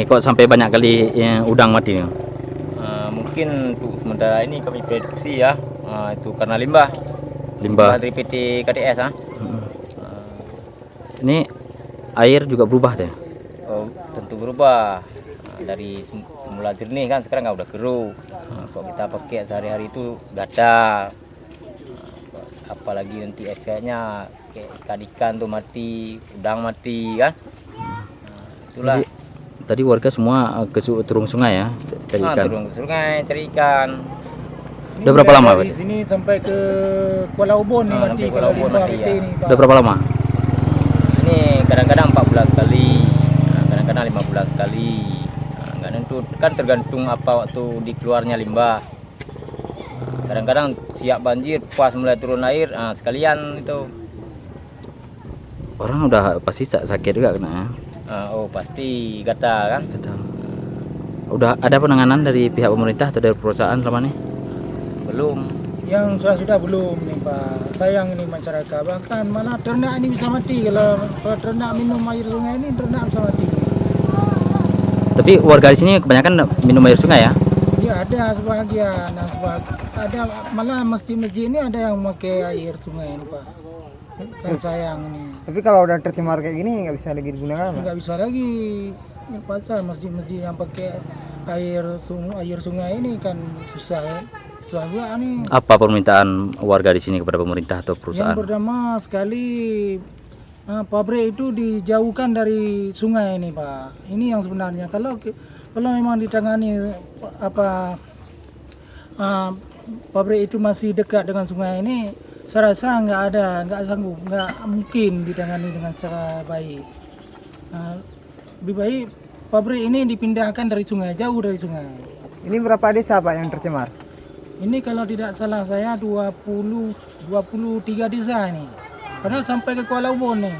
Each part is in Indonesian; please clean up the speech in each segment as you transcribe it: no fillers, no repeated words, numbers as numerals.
nih kok sampai banyak kali udang mati nih? Mungkin untuk sementara ini kami prediksi ya, itu karena limbah Limbah. dari PT KDS. Ini air juga berubah deh. Oh, tentu berubah. Dari semula jernih kan sekarang nggak udah keruh. Kalau kita pakai sehari-hari itu gatal. Apalagi nanti efeknya kayak ikan-ikan tuh mati, udang mati kan. Itulah. Tadi warga semua ke turun sungai ya cari ikan. Turun ke sungai cari ikan. Udah berapa lama, Pak? Dari sini sampai ke Kuala Ubon nih mati. Sampai Kuala Ubon mati, ya. Ini, Pak. Udah berapa lama? Ini kadang-kadang 14 kali, kadang-kadang 15 kali. Nggak nentu, kan tergantung apa waktu dikeluarnya limbah. Kadang-kadang siap banjir, pas mulai turun air, sekalian itu. Orang udah pasti sakit juga kena ya. Oh pasti gatal kan. Gatal. Udah ada penanganan dari pihak pemerintah atau dari perusahaan selama ini? Belum. Yang sudah belum nih Pak. Sayang ini masyarakat, bahkan malah ternak ini bisa mati kalau ternak minum air sungai ini ternak bisa mati. Tapi warga di sini kebanyakan minum air sungai ya? Ya ada sebagian, ada malah masjid-masjid ini ada yang pakai air sungai ini Pak. Kan sayang ini. Tapi kalau udah tercemar kayak gini nggak bisa lagi digunakan, Pak? Nggak bisa lagi pasal masjid-masjid yang pakai air sungai ini kan susah juga nih. Apa permintaan warga di sini kepada pemerintah atau perusahaan? Yang pertama sekali pabrik itu dijauhkan dari sungai ini Pak. Ini yang sebenarnya kalau memang ditangani pabrik itu masih dekat dengan sungai ini, saya rasa nggak sanggup, nggak mungkin ditangani dengan secara baik. Lebih baik pabrik ini dipindahkan dari sungai, jauh dari sungai. Ini berapa desa Pak yang tercemar? Ini kalau tidak salah saya 23 desa ini. Karena sampai ke Kuala Ubon nih.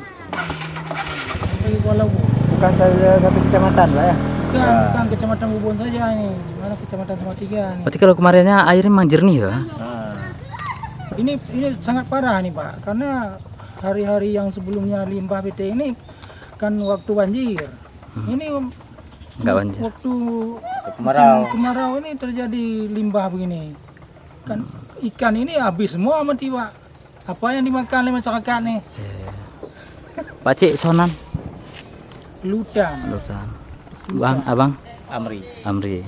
Sampai ke Kuala Ubon. Bukan saja satu kecamatan, Pak ya? Bukan kecamatan Ubon saja ini. Mana kecamatan Salatiga nih. Berarti kalau kemarinnya airnya memang jernih ya? Ini sangat parah nih Pak. Karena hari-hari yang sebelumnya limbah PT ini kan waktu banjir. Ini Enggak banjir. waktu Kemarau. kemarau ini terjadi limbah begini. Kan ikan ini habis semua mati Pak. Apa yang dimakan oleh masyarakat nih? Pak Cik Sonan. Lutan. Bang, Abang Amri. Amri.